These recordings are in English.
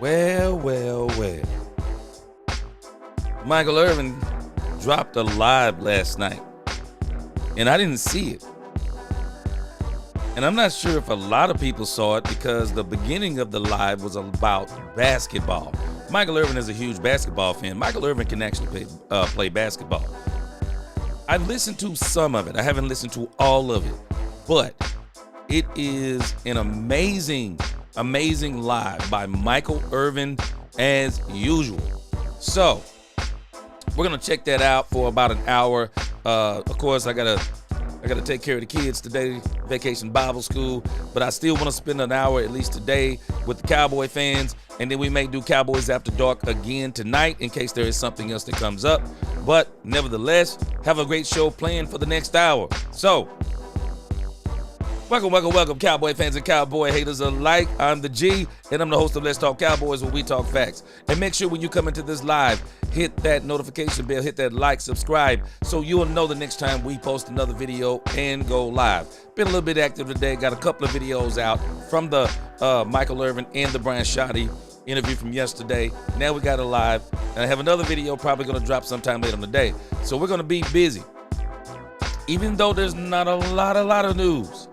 Well. Michael Irvin dropped a live last night, and I didn't see it. And I'm not sure if a lot of people saw it because the beginning of the live was about basketball. Michael Irvin is a huge basketball fan. Michael Irvin can actually play basketball. I've listened to some of it. I haven't listened to all of it. But it is an amazing live by Michael Irvin as usual. So we're gonna check that out for about an hour. Of course, I gotta take care of the kids today, vacation Bible school, but I still want to spend an hour at least today with the Cowboy fans, and then we may do Cowboys After Dark again tonight in case there is something else that comes up. But nevertheless, have a great show planned for the next hour. So welcome, Cowboy fans and Cowboy haters alike. I'm the G, and I'm the host of Let's Talk Cowboys, where we talk facts. And make sure when you come into this live, hit that notification bell, hit that like, subscribe, so you'll know the next time we post another video and go live. Been a little bit active today. Got a couple of videos out from the Michael Irvin and the Brian Shoddy interview from yesterday. Now we got a live, and I have another video probably going to drop sometime later in the day. So we're going to be busy. Even though there's not a lot of news,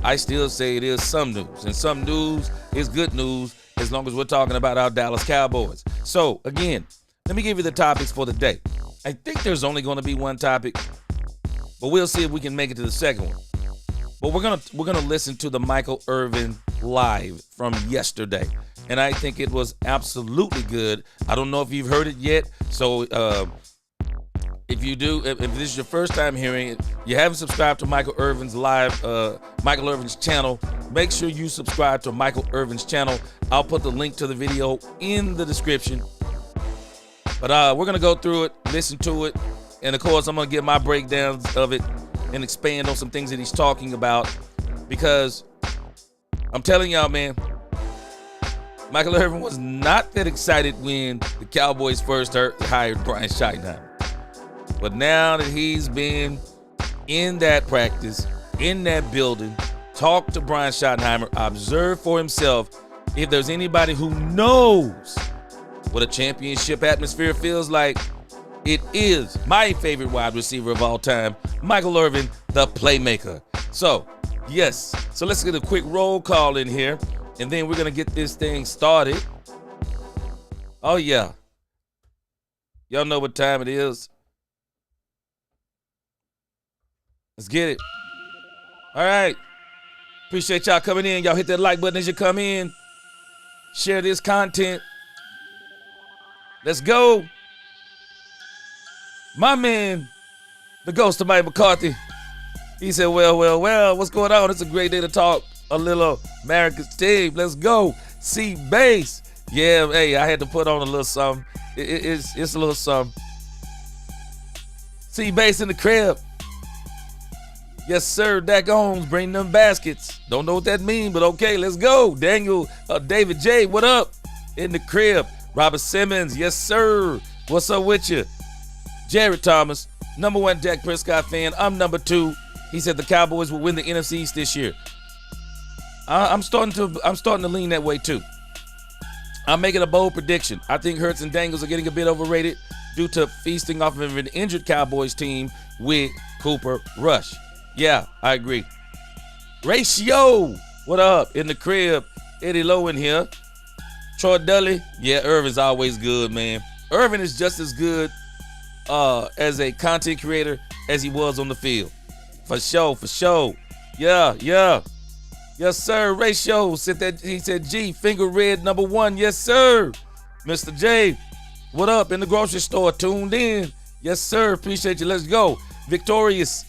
I still say it is some news, and some news is good news as long as we're talking about our Dallas Cowboys. So again, let me give you the topics for the day. I think there's only going to be one topic, but we'll see if we can make it to the second one. But we're gonna listen to the Michael Irvin live from yesterday, and I think it was absolutely good. I don't know if you've heard it yet, so if you do, if this is your first time hearing it, you haven't subscribed to Michael Irvin's Michael Irvin's channel, make sure you subscribe to Michael Irvin's channel. I'll put the link to the video in the description. But we're going to go through it, listen to it, and of course, I'm going to give my breakdowns of it and expand on some things that he's talking about, because I'm telling y'all, man, Michael Irvin was not that excited when the Cowboys first hired Brian Schottenheimer. But now that he's been in that practice, in that building, talked to Brian Schottenheimer, observed for himself if there's anybody who knows what a championship atmosphere feels like, it is my favorite wide receiver of all time, Michael Irvin, the playmaker. So, yes. So let's get a quick roll call in here, and then we're going to get this thing started. Oh, yeah. Y'all know what time it is. Let's get it. All right. Appreciate y'all coming in. Y'all hit that like button as you come in. Share this content. Let's go. My man, the ghost of Mike McCarthy. He said, well, what's going on? It's a great day to talk a little America's team. Let's go. See base. Yeah, hey, I had to put on a little something. It's a little something. See base in the crib. Yes, sir. Dak Owens, bring them baskets. Don't know what that means, but okay, let's go. Daniel, David J, what up? In the crib. Robert Simmons, yes, sir. What's up with you? Jared Thomas, number one Dak Prescott fan. I'm number two. He said the Cowboys will win the NFC East this year. I'm starting to lean that way too. I'm making a bold prediction. I think Hurts and Dangles are getting a bit overrated due to feasting off of an injured Cowboys team with Cooper Rush. Yeah, I agree. Ratio, what up? In the crib, Eddie Lowe in here. Troy Dudley, yeah, Irvin's always good, man. Irvin is just as good as a content creator as he was on the field. For sure. Yeah. Yes, sir. Ratio said that. He said, G, finger red number one. Yes, sir. Mr. J, what up? In the grocery store, tuned in. Yes, sir. Appreciate you. Let's go. Victorious.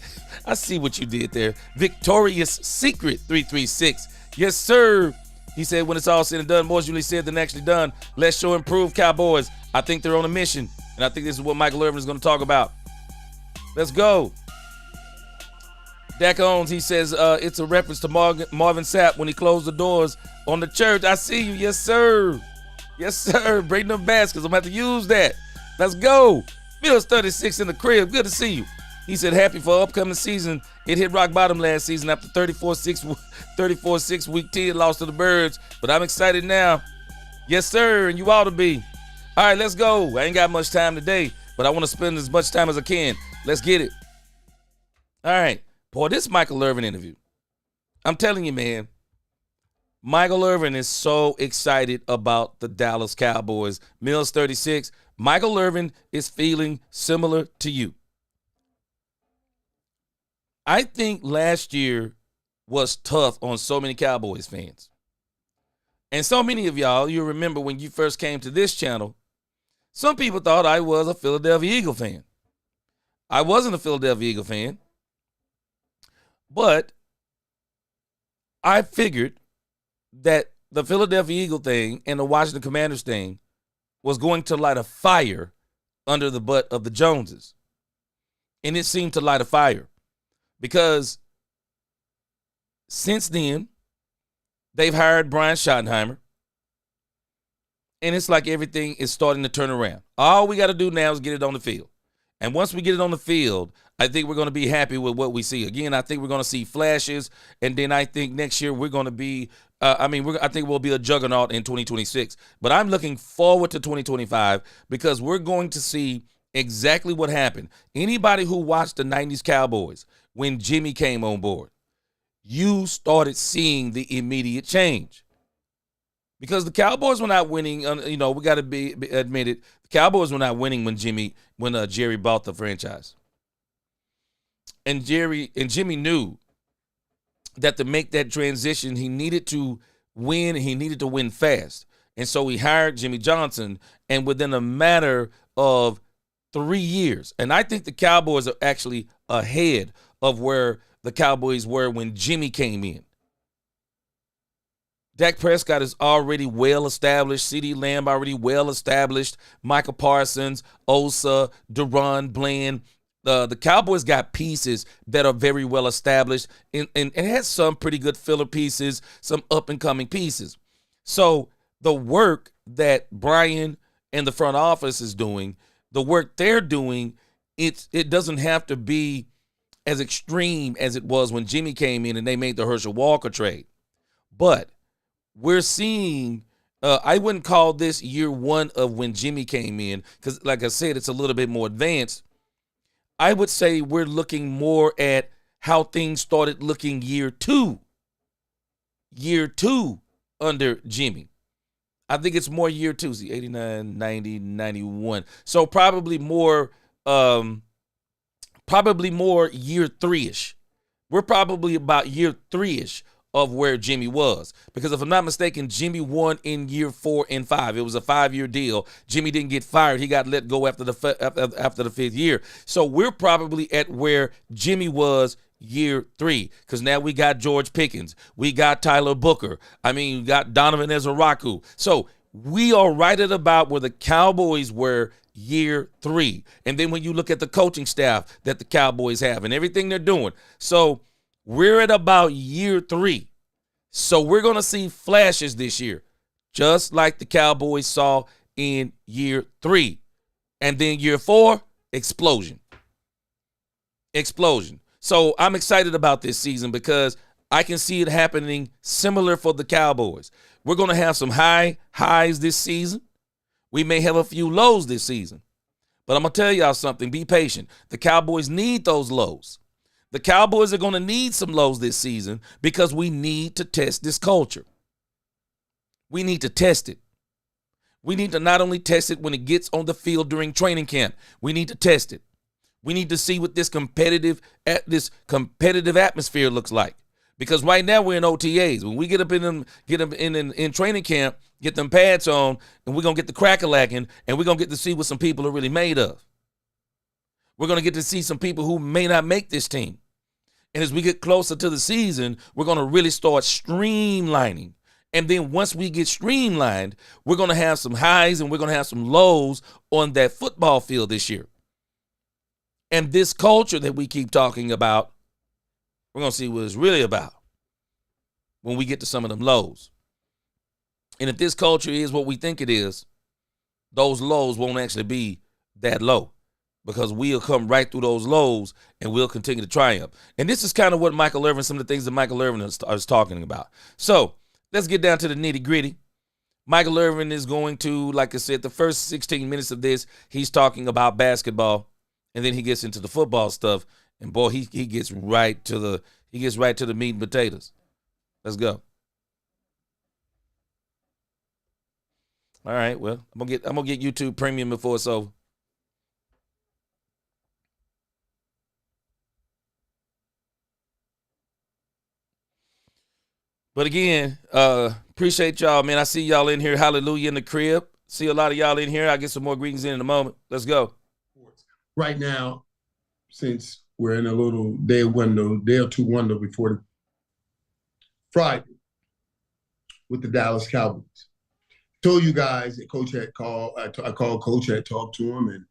I see what you did there. Victorious Secret 336. Yes, sir. He said when it's all said and done, more is usually said than actually done. Let's show improved Cowboys. I think they're on a mission, and I think this is what Michael Irvin is going to talk about. Let's go. Dak Owens, he says it's a reference to Marvin Sapp when he closed the doors on the church. I see you. Yes, sir. Yes, sir. Bring them baskets. I'm about to use that. Let's go. Mills 36 in the crib. Good to see you. He said happy for upcoming season. It hit rock bottom last season after 34-6 week 10 loss to the Birds. But I'm excited now. Yes, sir, and you ought to be. All right, let's go. I ain't got much time today, but I want to spend as much time as I can. Let's get it. All right. Boy, this Michael Irvin interview. I'm telling you, man, Michael Irvin is so excited about the Dallas Cowboys. Mills 36, Michael Irvin is feeling similar to you. I think last year was tough on so many Cowboys fans. And so many of y'all, you remember when you first came to this channel, some people thought I was a Philadelphia Eagle fan. I wasn't a Philadelphia Eagle fan, but I figured that the Philadelphia Eagle thing and the Washington Commanders thing was going to light a fire under the butt of the Joneses. And it seemed to light a fire because since then, they've hired Brian Schottenheimer, and it's like everything is starting to turn around. All we got to do now is get it on the field. And once we get it on the field, I think we're going to be happy with what we see. Again, I think we're going to see flashes, and then I think next year we're going to be I think we'll be a juggernaut in 2026. But I'm looking forward to 2025 because we're going to see exactly what happened. Anybody who watched the 90s Cowboys when Jimmy came on board, you started seeing the immediate change. Because the Cowboys were not winning, we got to be admitted, the Cowboys were not winning when Jerry bought the franchise. And Jimmy knew that to make that transition, he needed to win. He needed to win fast. And so he hired Jimmy Johnson, and within a matter of 3 years, and I think the Cowboys are actually ahead of where the Cowboys were when Jimmy came in. Dak Prescott is already well established. CeeDee Lamb already well established. Michael Parsons, Osa, Deron Bland. The Cowboys got pieces that are very well established and it has some pretty good filler pieces, some up-and-coming pieces. So the work that Brian and the front office is doing, the work they're doing, it doesn't have to be as extreme as it was when Jimmy came in and they made the Herschel Walker trade. But we're seeing, I wouldn't call this year one of when Jimmy came in because, like I said, it's a little bit more advanced. I would say we're looking more at how things started looking year two under Jimmy. I think it's more year two. See, 89, 90, 91. So probably more year three-ish. We're probably about year three-ish of where Jimmy was. Because if I'm not mistaken, Jimmy won in year 4 and 5. It was a 5-year deal. Jimmy didn't get fired. He got let go after the 5th year. So we're probably at where Jimmy was year 3. Because now we got George Pickens. We got Tyler Booker. We got Donovan Ezeraku. So we are right at about where the Cowboys were year 3. And then when you look at the coaching staff that the Cowboys have and everything they're doing. So we're at about year 3. So we're going to see flashes this year, just like the Cowboys saw in year 3. And then year 4, explosion. So I'm excited about this season because I can see it happening similar for the Cowboys. We're going to have some highs this season. We may have a few lows this season. But I'm going to tell y'all something. Be patient. The Cowboys need those lows. The Cowboys are going to need some lows this season because we need to test this culture. We need to test it. We need to not only test it when it gets on the field during training camp. We need to test it. We need to see what this competitive atmosphere looks like. Because right now we're in OTAs. When we get up in training camp, get them pads on, and we're going to get the crack-a-lacking, and we're going to get to see what some people are really made of. We're going to get to see some people who may not make this team. And as we get closer to the season, we're going to really start streamlining. And then once we get streamlined, we're going to have some highs and we're going to have some lows on that football field this year. And this culture that we keep talking about, we're going to see what it's really about when we get to some of them lows. And if this culture is what we think it is, those lows won't actually be that low. Because we'll come right through those lows and we'll continue to triumph. And this is kind of what Michael Irvin, some of the things that Michael Irvin is talking about. So let's get down to the nitty gritty. Michael Irvin is going to, like I said, the first 16 minutes of this, he's talking about basketball, and then he gets into the football stuff. And boy, he gets right to the meat and potatoes. Let's go. All right, well, I'm gonna get YouTube Premium before it's over. But again, appreciate y'all, man. I see y'all in here. Hallelujah in the crib. See a lot of y'all in here. I'll get some more greetings in a moment. Let's go. Right now, since we're in a little day or two window before the Friday with the Dallas Cowboys. Told you guys that Coach had called. I called Coach, had talked to him, and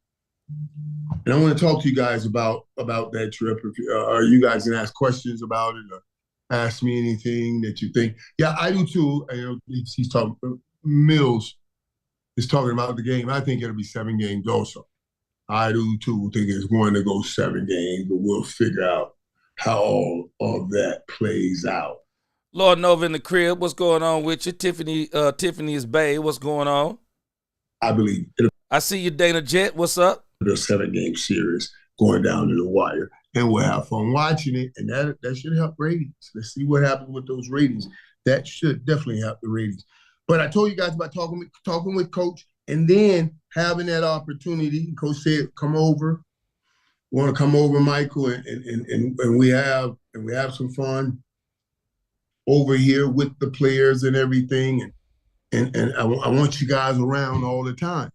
I want to talk to you guys about that trip. If you guys can ask questions about it or ask me anything that you think. Yeah, I do too. He's talking. Mills is talking about the game. I think it'll be 7 games also. I do too think it's going to go 7 games, but we'll figure out how all of that plays out. Lord Nova in the crib, what's going on with you? Tiffany is Bay, what's going on? I believe I see you, Dana Jet, what's up? The 7-game series going down to the wire, and we'll have fun watching it, and that should help ratings. Let's see what happens with those ratings. That should definitely help the ratings. But I told you guys about talking with Coach, and then having that opportunity. Coach said, "Come over. We want to come over, Michael, and we have some fun over here with the players and everything, and I want you guys around all the time."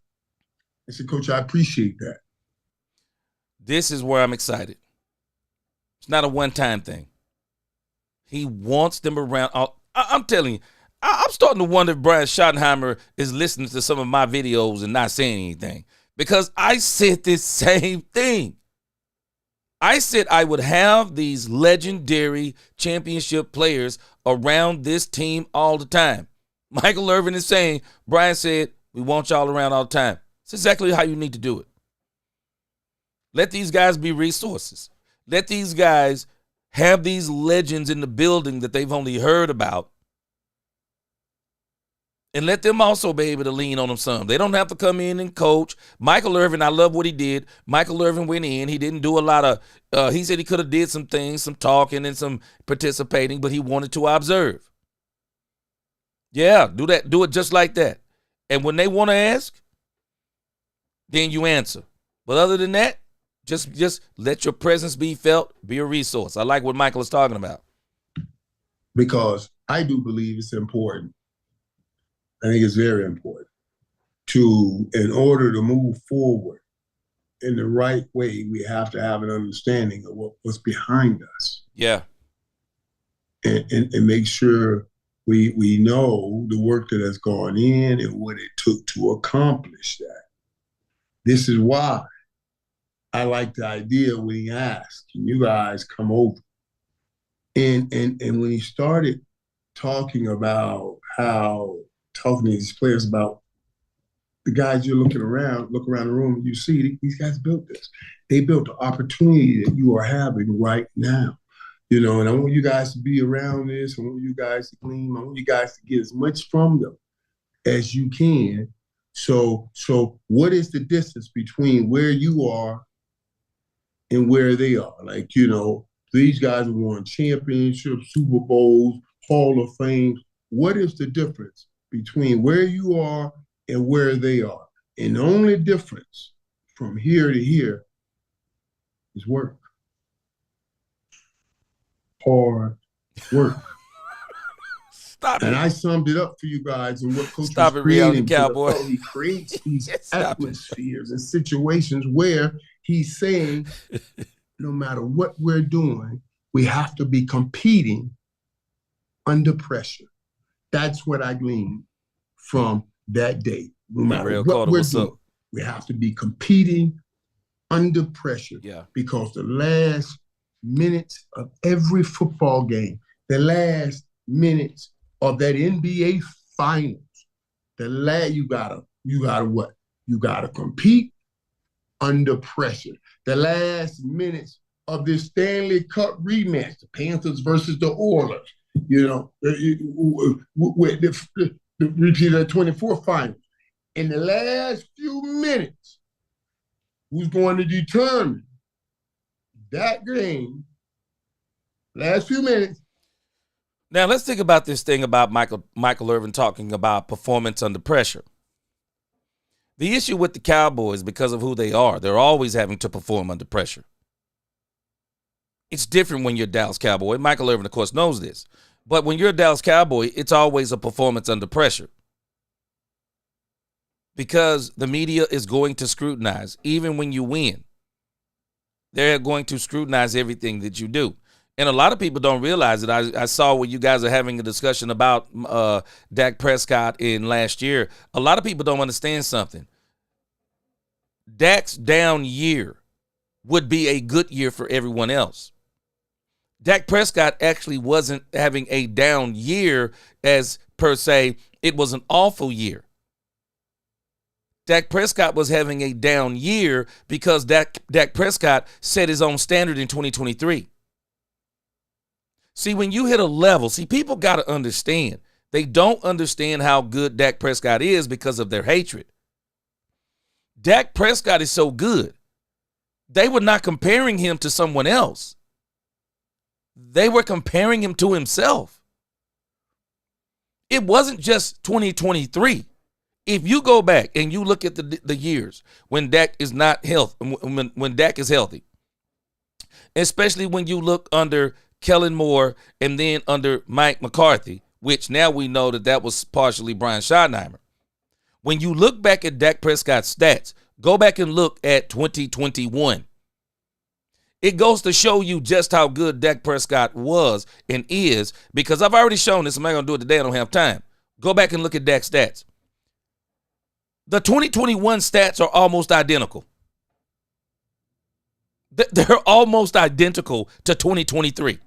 I said, "Coach, I appreciate that." This is where I'm excited. It's not a one-time thing. He wants them around. I'm telling you, I'm starting to wonder if Brian Schottenheimer is listening to some of my videos and not saying anything, because I said this same thing. I said I would have these legendary championship players around this team all the time. Michael Irvin is saying, Brian said, we want y'all around all the time. It's exactly how you need to do it. Let these guys be resources. Let these guys have these legends in the building that they've only heard about. And let them also be able to lean on them some. They don't have to come in and coach. Michael Irvin, I love what he did. Michael Irvin went in. He didn't do a lot of, he said he could have did some things, some talking and some participating, but he wanted to observe. Yeah, do that. Do it just like that. And when they want to ask, then you answer. But other than that, just let your presence be felt, be a resource. I like what Michael is talking about. Because I do believe it's important. I think it's very important in order to move forward in the right way, we have to have an understanding of what's behind us. Yeah. And make sure we know the work that has gone in and what it took to accomplish that. This is why I like the idea when he asked, can you guys come over? And when he started talking to these players about the guys you're look around the room, and you see these guys built this. They built the opportunity that you are having right now. And I want you guys to be around this. I want you guys to glean. I want you guys to get as much from them as you can. So what is the distance between where you are and where they are? These guys have won championships, Super Bowls, Hall of Fame. What is the difference between where you are and where they are? And the only difference from here to here is work. Hard work. Stop and it. I summed it up for you guys and what Coach Stop was it, reality creating. cowboy. He creates these Stop atmospheres and situations where he's saying, no matter what we're doing, we have to be competing under pressure. That's what I gleaned from that day. No matter what we're doing, we have to be competing under pressure. Yeah. Because the last minutes of every football game, the last minutes of that NBA finals, you gotta what? You gotta compete under pressure. The last minutes of this Stanley Cup rematch, the Panthers versus the Oilers, the repeat of the 24 final. In the last few minutes, who's going to determine that game, last few minutes. Now, let's think about this thing about Michael Irvin talking about performance under pressure. The issue with the Cowboys, because of who they are, they're always having to perform under pressure. It's different when you're a Dallas Cowboy. Michael Irvin, of course, knows this. But when you're a Dallas Cowboy, it's always a performance under pressure. Because the media is going to scrutinize, even when you win. They're going to scrutinize everything that you do. And a lot of people don't realize it. I saw where you guys are having a discussion about Dak Prescott in last year. A lot of people don't understand something. Dak's down year would be a good year for everyone else. Dak Prescott actually wasn't having a down year as per se. It was an awful year. Dak Prescott was having a down year because Dak Prescott set his own standard in 2023. See, when you hit a level, people got to understand. They don't understand how good Dak Prescott is because of their hatred. Dak Prescott is so good. They were not comparing him to someone else. They were comparing him to himself. It wasn't just 2023. If you go back and you look at the years when Dak is not healthy, when Dak is healthy, especially when you look under Kellen Moore and then under Mike McCarthy, which now we know that was partially Brian Schottenheimer. When you look back at Dak Prescott's stats, go back and look at 2021. It goes to show you just how good Dak Prescott was and is, because I've already shown this. I'm not going to do it today. I don't have time. Go back and look at Dak's stats. The 2021 stats are almost identical. They're almost identical to 2023.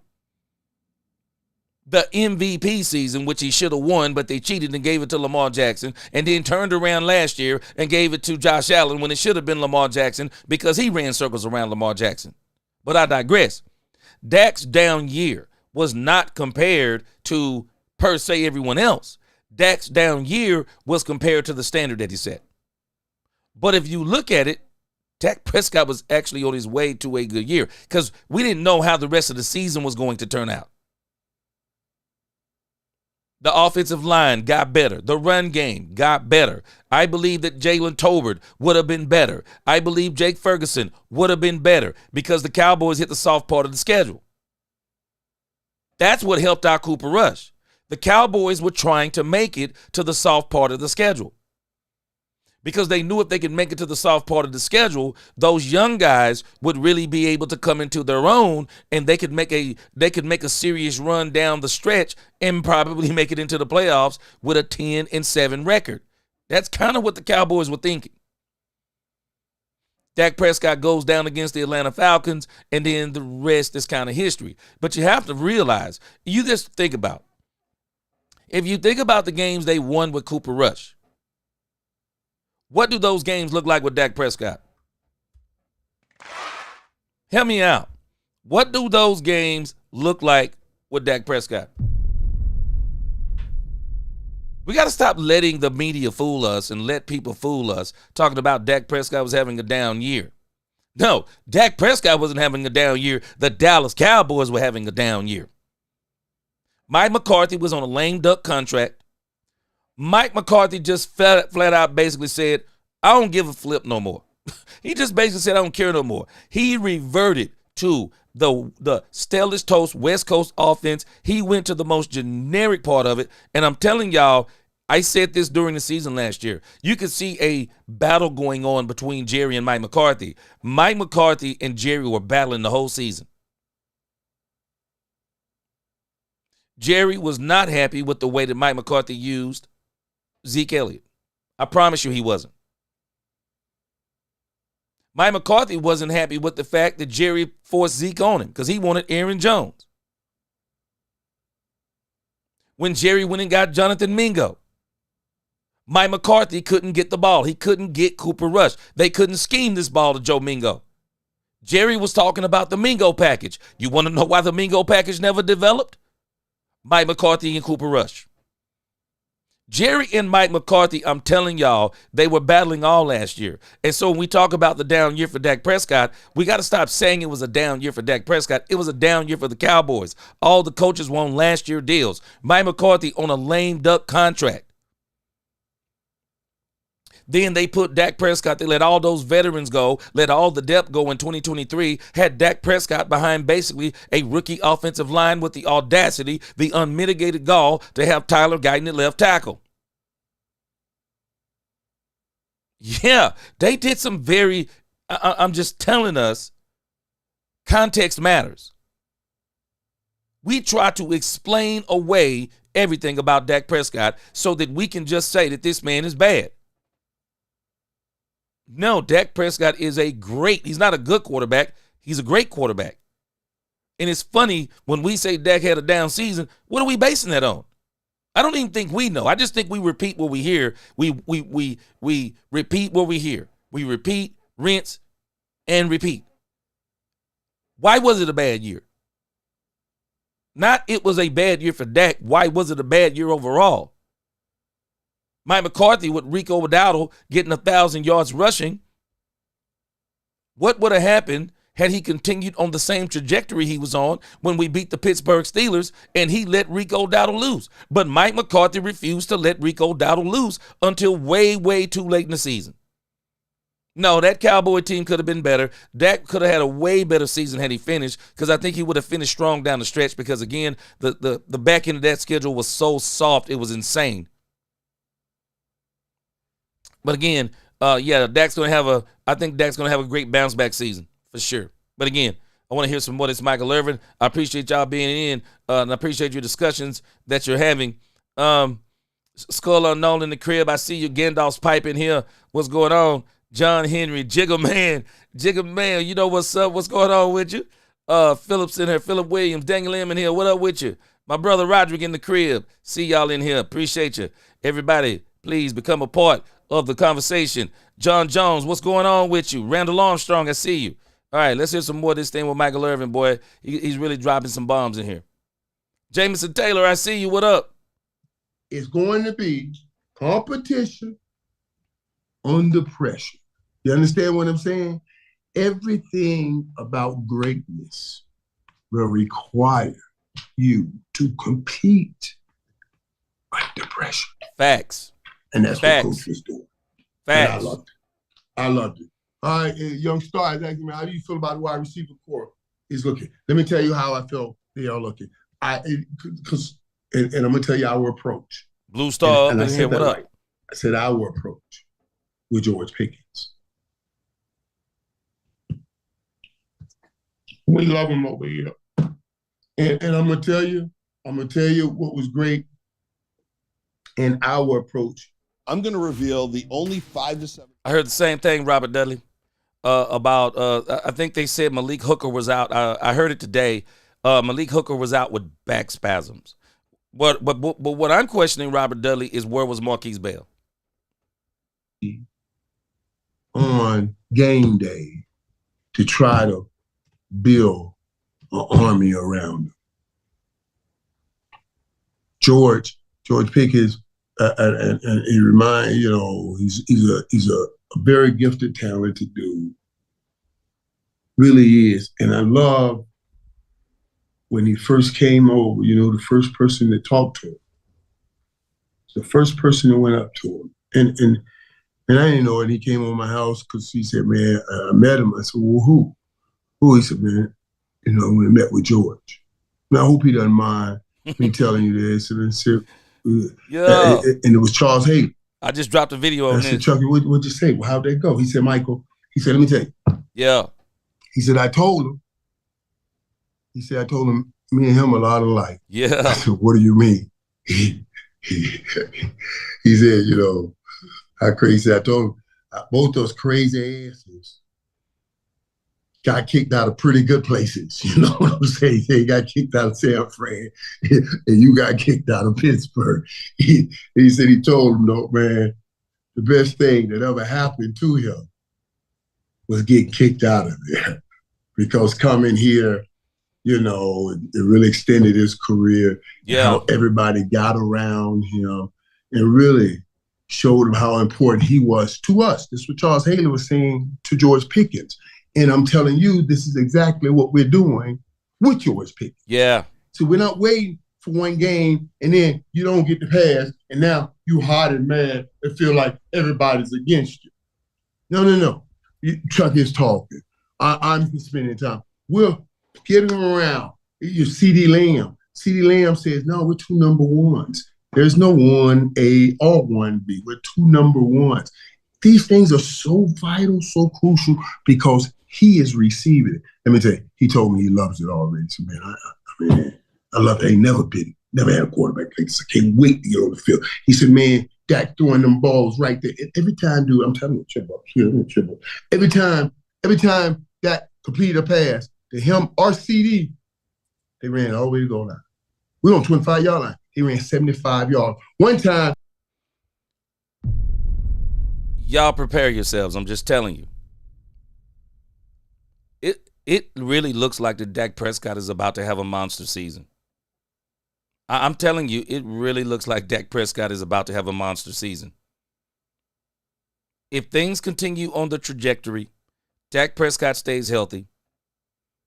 The MVP season, which he should have won, but they cheated and gave it to Lamar Jackson, and then turned around last year and gave it to Josh Allen when it should have been Lamar Jackson because he ran circles around Lamar Jackson. But I digress. Dak's down year was not compared to, per se, everyone else. Dak's down year was compared to the standard that he set. But if you look at it, Dak Prescott was actually on his way to a good year because we didn't know how the rest of the season was going to turn out. The offensive line got better. The run game got better. I believe that Jalen Tolbert would have been better. I believe Jake Ferguson would have been better because the Cowboys hit the soft part of the schedule. That's what helped out Cooper Rush. The Cowboys were trying to make it to the soft part of the schedule because they knew if they could make it to the soft part of the schedule, those young guys would really be able to come into their own, and they could make a serious run down the stretch and probably make it into the playoffs with a 10-7 record. That's kind of what the Cowboys were thinking. Dak Prescott goes down against the Atlanta Falcons, and then the rest is kind of history. But you have to realize, you just think about, if you think about the games they won with Cooper Rush, what do those games look like with Dak Prescott? Help me out. What do those games look like with Dak Prescott? We got to stop letting the media fool us and let people fool us talking about Dak Prescott was having a down year. No, Dak Prescott wasn't having a down year. The Dallas Cowboys were having a down year. Mike McCarthy was on a lame duck contract. Mike McCarthy just flat out basically said, I don't give a flip no more. He just basically said, I don't care no more. He reverted to the Stellis Toast West Coast offense. He went to the most generic part of it. And I'm telling y'all, I said this during the season last year. You could see a battle going on between Jerry and Mike McCarthy. Mike McCarthy and Jerry were battling the whole season. Jerry was not happy with the way that Mike McCarthy used Zeke Elliott. I promise you he wasn't. Mike McCarthy wasn't happy with the fact that Jerry forced Zeke on him because he wanted Aaron Jones. When Jerry went and got Jonathan Mingo, Mike McCarthy couldn't get the ball. He couldn't get Cooper Rush. They couldn't scheme this ball to Joe Mingo. Jerry was talking about the Mingo package. You want to know why the Mingo package never developed? Mike McCarthy and Cooper Rush. Jerry and Mike McCarthy, I'm telling y'all, they were battling all last year. And so when we talk about the down year for Dak Prescott, we got to stop saying it was a down year for Dak Prescott. It was a down year for the Cowboys. All the coaches were on last year deals. Mike McCarthy on a lame duck contract. Then they put Dak Prescott, they let all those veterans go, let all the depth go in 2023, had Dak Prescott behind basically a rookie offensive line with the audacity, the unmitigated gall to have Tyler Guyton at left tackle. Yeah, they did some very, I'm just telling us, context matters. We try to explain away everything about Dak Prescott so that we can just say that this man is bad. No, Dak Prescott is he's not a good quarterback. He's a great quarterback. And it's funny when we say Dak had a down season, what are we basing that on? I don't even think we know. I just think we repeat what we hear. We repeat what we hear. We repeat, rinse, and repeat. Why was it a bad year? Not it was a bad year for Dak. Why was it a bad year overall? Mike McCarthy with Rico Dowdle getting 1,000 yards rushing. What would have happened had he continued on the same trajectory he was on when we beat the Pittsburgh Steelers and he let Rico Dowdle loose? But Mike McCarthy refused to let Rico Dowdle loose until way, way too late in the season. No, that Cowboy team could have been better. Dak could have had a way better season had he finished, because I think he would have finished strong down the stretch because, again, the back end of that schedule was so soft, it was insane. But again, I think Dak's going to have a great bounce back season for sure. But again, I want to hear some more. It's Michael Irvin. I appreciate y'all being in, and I appreciate your discussions that you're having. Skull Unknown in the crib. I see you. Gandalf's pipe in here. What's going on? John Henry, Jigga Man, you know what's up? What's going on with you? Phillips in here, Philip Williams, Daniel M in here. What up with you? My brother Roderick in the crib. See y'all in here. Appreciate you. Everybody, please become a part of the conversation. John Jones, what's going on with you? Randall Armstrong, I see you. All right, let's hear some more of this thing with Michael Irvin, boy. He's really dropping some bombs in here. Jameson Taylor, I see you. What up? It's going to be competition under pressure. You understand what I'm saying? Everything about greatness will require you to compete under pressure. Facts. And that's what Coach was doing. Facts. And I loved it. I loved it. All right, young star is asking me, how do you feel about the wide receiver core is looking? Let me tell you how I feel they are looking. And I'm going to tell you our approach. Blue Star and up in here, what up? Right. I said our approach with George Pickens. We love him over here. And I'm going to tell you what was great in our approach. I'm going to reveal the only 5 to 7. I heard the same thing, Robert Dudley, about I think they said Malik Hooker was out. I heard it today. Malik Hooker was out with back spasms. But what I'm questioning, Robert Dudley, is where was Marquise Bell? On game day to try to build an army around him. George Pickens, and he reminds, he's a very gifted, talented dude. Really is. And I love when he first came over, the first person that talked to him. The first person that went up to him. And I didn't know it. He came over my house because he said, man, I met him. I said, well, who? Who? He said, man, we met with George. Now, I hope he doesn't mind me telling you this. And I said, yeah. And it was Charles Hayden. I just dropped a video on this. I said, Chucky, what'd you say? Well, how'd that go? He said, Michael, let me tell you. Yeah. He said, I told him. He said, I told him, me and him a lot alike. Yeah. I said, what do you mean? He said, how crazy. I told him, both those crazy asses got kicked out of pretty good places. You know what I'm saying? He got kicked out of San Fran, and you got kicked out of Pittsburgh. He said he told him, no, man, the best thing that ever happened to him was getting kicked out of there. Because coming here, it really extended his career. Yeah. How everybody got around him. and really showed him how important he was to us. This is what Charles Haley was saying to George Pickens. And I'm telling you, this is exactly what we're doing with George Pickens. Yeah. So we're not waiting for one game and then you don't get the pass and now you hot and mad and feel like everybody's against you. No. Chuck is talking. I'm spending time. We'll get him around. Your CD Lamb. CD Lamb says, no, we're two number ones. There's no 1A or 1B. We're two number ones. These things are so vital, so crucial because he is receiving it. Let me tell you, he told me he loves it already. So, man, I love it. I ain't never had a quarterback like this. I can't wait to get on the field. He said, man, Dak throwing them balls right there. And every time, dude, I'm telling you, Chip up. Every time Dak completed a pass to him or CD, they ran all the way to goal line. We on 25-yard line. He ran 75 yards. One time. Y'all prepare yourselves. I'm just telling you. It really looks like the Dak Prescott is about to have a monster season. I'm telling you, it really looks like Dak Prescott is about to have a monster season. If things continue on the trajectory, Dak Prescott stays healthy,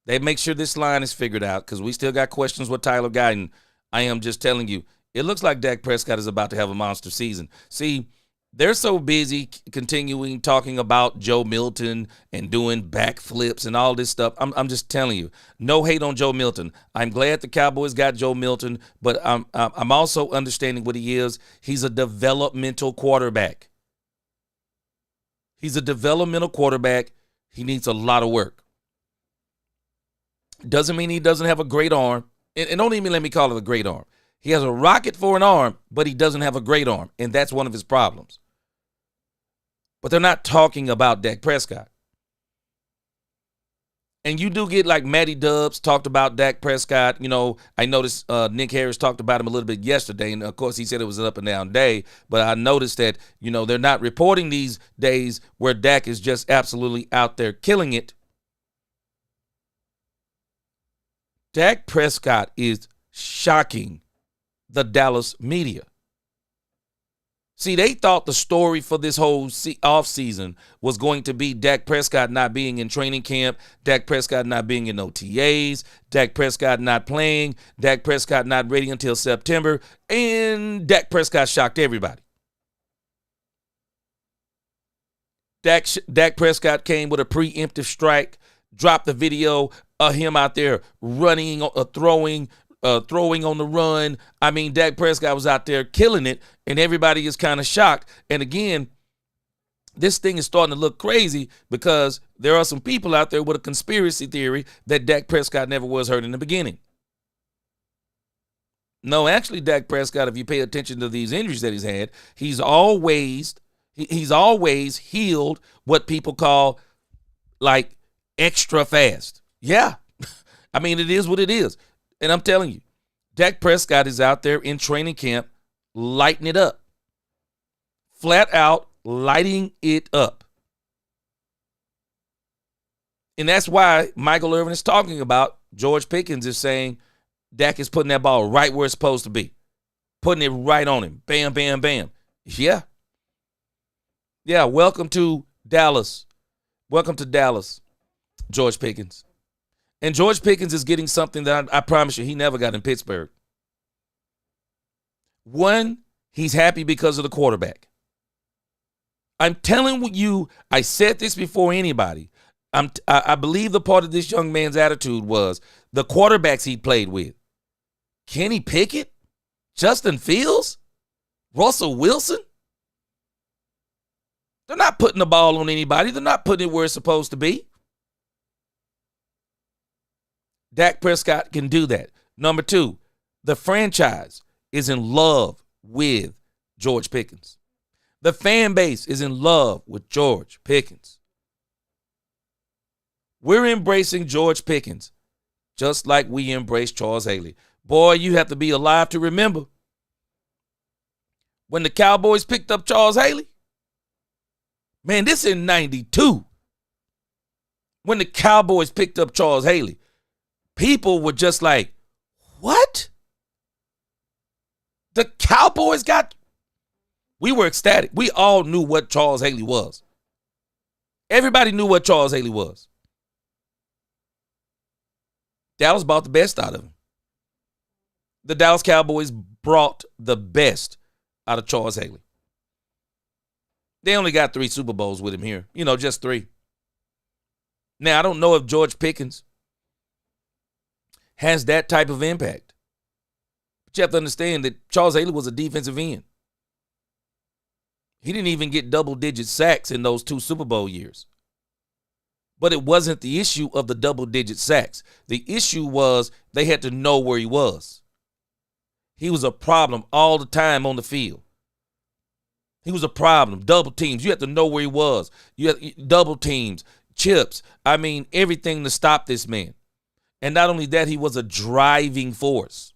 they make sure this line is figured out because we still got questions with Tyler Guyton. I am just telling you, it looks like Dak Prescott is about to have a monster season. See, they're so busy continuing talking about Joe Milton and doing backflips and all this stuff. I'm just telling you, no hate on Joe Milton. I'm glad the Cowboys got Joe Milton, but I'm also understanding what he is. He's a developmental quarterback. He's a developmental quarterback. He needs a lot of work. Doesn't mean he doesn't have a great arm. And don't even let me call it a great arm. He has a rocket for an arm, but he doesn't have a great arm, and that's one of his problems. But they're not talking about Dak Prescott. And you do get like Matty Dubs talked about Dak Prescott. You know, I noticed Nick Harris talked about him a little bit yesterday, and of course he said it was an up and down day. But I noticed that, you know, they're not reporting these days where Dak is just absolutely out there killing it. Dak Prescott is shocking the Dallas media. See, they thought the story for this whole offseason was going to be Dak Prescott not being in training camp, Dak Prescott not being in OTAs, Dak Prescott not playing, Dak Prescott not ready until September, and Dak Prescott shocked everybody. Dak Prescott came with a preemptive strike, dropped the video of him out there running, throwing on the run. I mean, Dak Prescott was out there killing it, and everybody is kind of shocked. And again, this thing is starting to look crazy because there are some people out there with a conspiracy theory that Dak Prescott never was hurt in the beginning. No, actually, Dak Prescott, if you pay attention to these injuries that he's had, he's always healed what people call like extra fast. Yeah. I mean, it is what it is. And I'm telling you, Dak Prescott is out there in training camp lighting it up. Flat out lighting it up. And that's why Michael Irvin is talking about, George Pickens is saying Dak is putting that ball right where it's supposed to be. Putting it right on him. Bam, bam, bam. Yeah. Yeah, welcome to Dallas. Welcome to Dallas, George Pickens. And George Pickens is getting something that I promise you he never got in Pittsburgh. One, he's happy because of the quarterback. I'm telling you, I said this before anybody. I believe the part of this young man's attitude was the quarterbacks he played with. Kenny Pickett, Justin Fields, Russell Wilson. They're not putting the ball on anybody. They're not putting it where it's supposed to be. Dak Prescott can do that. Number two, the franchise is in love with George Pickens. The fan base is in love with George Pickens. We're embracing George Pickens just like we embrace Charles Haley. Boy, you have to be alive to remember when the Cowboys picked up Charles Haley. Man, this in 92. When the Cowboys picked up Charles Haley, people were just like, what? The Cowboys got We were ecstatic. We all knew what Charles Haley was. Everybody knew what Charles Haley was. Dallas brought the best out of him. The Dallas Cowboys brought the best out of Charles Haley. They only got 3 Super Bowls with him here. Just 3. Now, I don't know if George Pickens has that type of impact. But you have to understand that Charles Haley was a defensive end. He didn't even get double-digit sacks in those 2 Super Bowl years. But it wasn't the issue of the double-digit sacks. The issue was they had to know where he was. He was a problem all the time on the field. He was a problem. Double teams. You had to know where he was. You had double teams, chips. Everything to stop this man. And not only that, he was a driving force.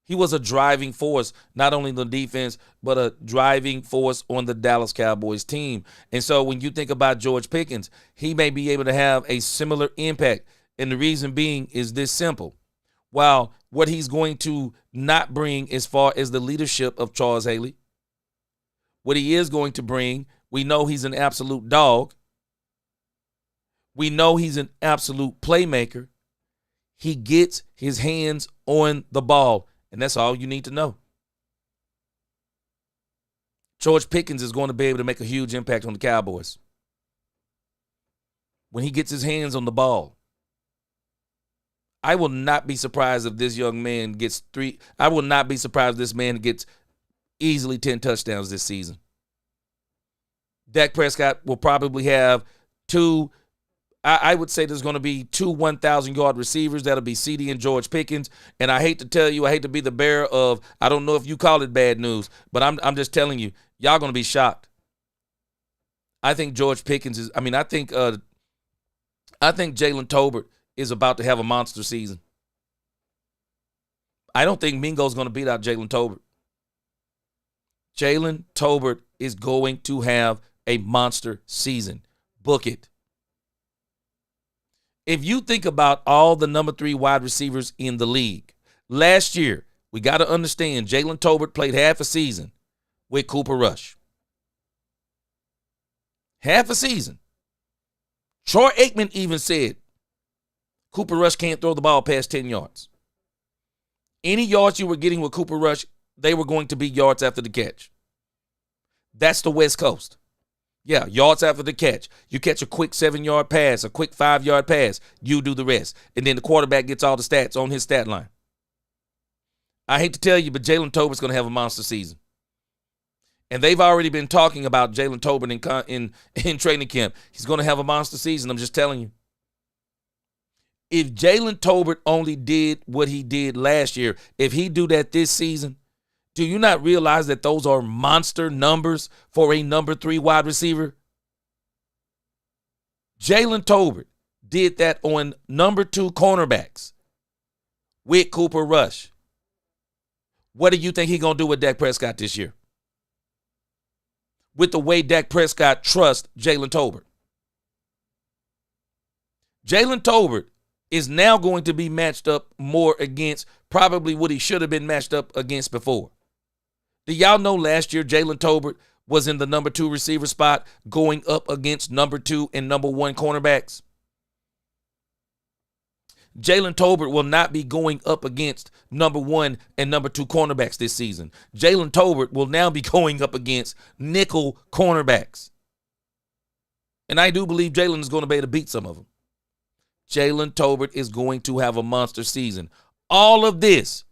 He was a driving force, not only in the defense, but a driving force on the Dallas Cowboys team. And so when you think about George Pickens, he may be able to have a similar impact. And the reason being is this simple. While what he's going to not bring as far as the leadership of Charles Haley, what he is going to bring, we know he's an absolute dog. We know he's an absolute playmaker. He gets his hands on the ball. And that's all you need to know. George Pickens is going to be able to make a huge impact on the Cowboys. When he gets his hands on the ball, I will not be surprised if this young man gets 3. I will not be surprised if this man gets easily 10 touchdowns this season. Dak Prescott will probably have 2. I would say there's going to be 2 1,000-yard receivers. That'll be CD and George Pickens. And I hate to tell you, I hate to be the bearer of, I don't know if you call it bad news, but I'm just telling you, y'all going to be shocked. I think George Pickens is, I think Jalen Tolbert is about to have a monster season. I don't think Mingo's going to beat out Jalen Tolbert. Jalen Tolbert is going to have a monster season. Book it. If you think about all the number 3 wide receivers in the league, last year, we got to understand Jalen Tolbert played half a season with Cooper Rush. Half a season. Troy Aikman even said Cooper Rush can't throw the ball past 10 yards. Any yards you were getting with Cooper Rush, they were going to be yards after the catch. That's the West Coast. Yeah, yards after the catch. You catch a quick 7-yard pass, a quick 5-yard pass. You do the rest. And then the quarterback gets all the stats on his stat line. I hate to tell you, but Jalen Tolbert's going to have a monster season. And they've already been talking about Jalen Tolbert in training camp. He's going to have a monster season. I'm just telling you. If Jalen Tolbert only did what he did last year, if he do that this season, do you not realize that those are monster numbers for a number 3 wide receiver? Jalen Tolbert did that on number 2 cornerbacks with Cooper Rush. What do you think he's going to do with Dak Prescott this year? With the way Dak Prescott trusts Jalen Tolbert. Jalen Tolbert is now going to be matched up more against probably what he should have been matched up against before. Do y'all know last year Jalen Tolbert was in the number 2 receiver spot going up against number 2 and number 1 cornerbacks? Jalen Tolbert will not be going up against number 1 and number 2 cornerbacks this season. Jalen Tolbert will now be going up against nickel cornerbacks. And I do believe Jalen is going to be able to beat some of them. Jalen Tolbert is going to have a monster season. All of this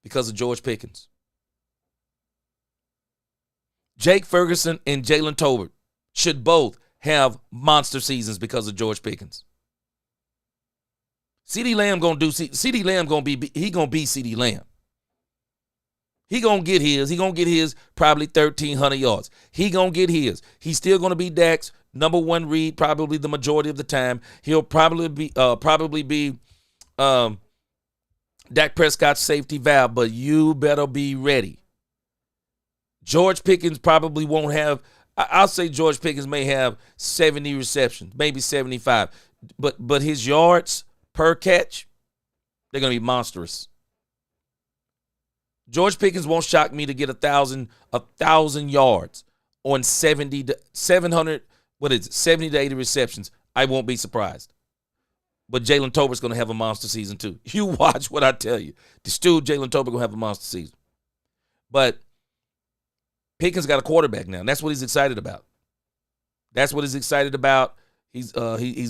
because of George Pickens. Jake Ferguson and Jalen Tolbert should both have monster seasons because of George Pickens. CeeDee Lamb gonna be CeeDee Lamb. He gonna get his. He gonna get his probably 1,300 yards. He gonna get his. He's still gonna be Dak's number 1 read probably the majority of the time. He'll probably be Dak Prescott's safety valve, but you better be ready. George Pickens probably won't have, I'll say George Pickens may have 70 receptions, maybe 75. But his yards per catch, they're going to be monstrous. George Pickens won't shock me to get 1,000 yards on 70 to 700. What is it? 70 to 80 receptions. I won't be surprised. But Jalen Tolbert's going to have a monster season too. You watch what I tell you. This dude, Jalen Tolbert, going to have a monster season. But Pickens got a quarterback now. And that's what he's excited about. That's what he's excited about. He's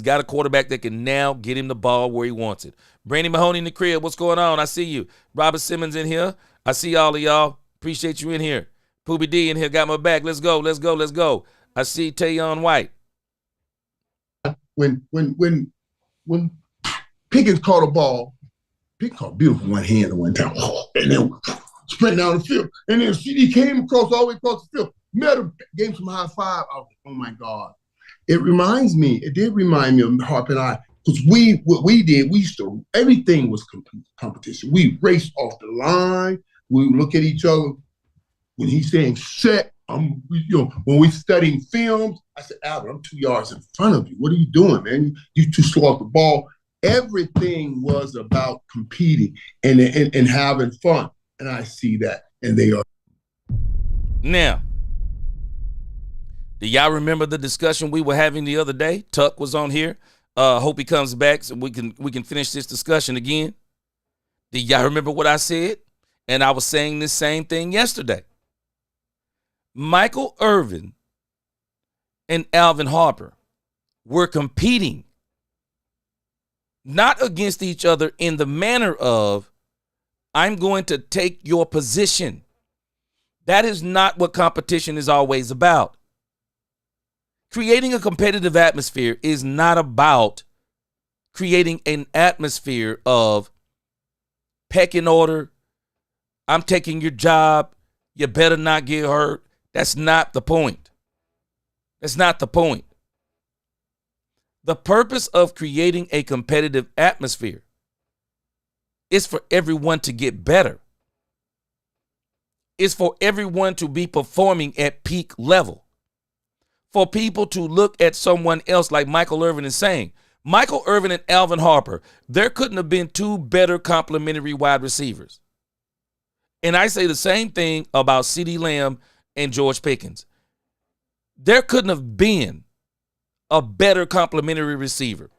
got a quarterback that can now get him the ball where he wants it. Brandy Mahoney in the crib. What's going on? I see you. Robert Simmons in here. I see all of y'all. Appreciate you in here. Poobie D in here. Got my back. Let's go. Let's go. Let's go. I see Tayon White. When Pickens caught a ball, Pickens caught a beautiful one hand at one time, and then sprint down the field. And then CD came all the way across the field, met him, gave him some high five. I was like, oh my God. It did remind me of Harp and I, because what we did, everything was competition. We raced off the line. We would look at each other. When he's saying set, when we're studying films, I said, Albert, I'm 2 yards in front of you. What are you doing, man? You too slow off the ball. Everything was about competing and having fun. And I see that, and they are. Now, do y'all remember the discussion we were having the other day? Tuck was on here. Hope he comes back so we can finish this discussion again. Do y'all remember what I said? And I was saying this same thing yesterday. Michael Irvin and Alvin Harper were competing not against each other in the manner of, I'm going to take your position. That is not what competition is always about. Creating a competitive atmosphere is not about creating an atmosphere of pecking order. I'm taking your job. You better not get hurt. That's not the point. That's not the point. The purpose of creating a competitive atmosphere is for everyone to get better. It's for everyone to be performing at peak level. For people to look at someone else like Michael Irvin is saying, Michael Irvin and Alvin Harper, there couldn't have been two better complementary wide receivers. And I say the same thing about CeeDee Lamb and George Pickens. There couldn't have been a better complementary receiver.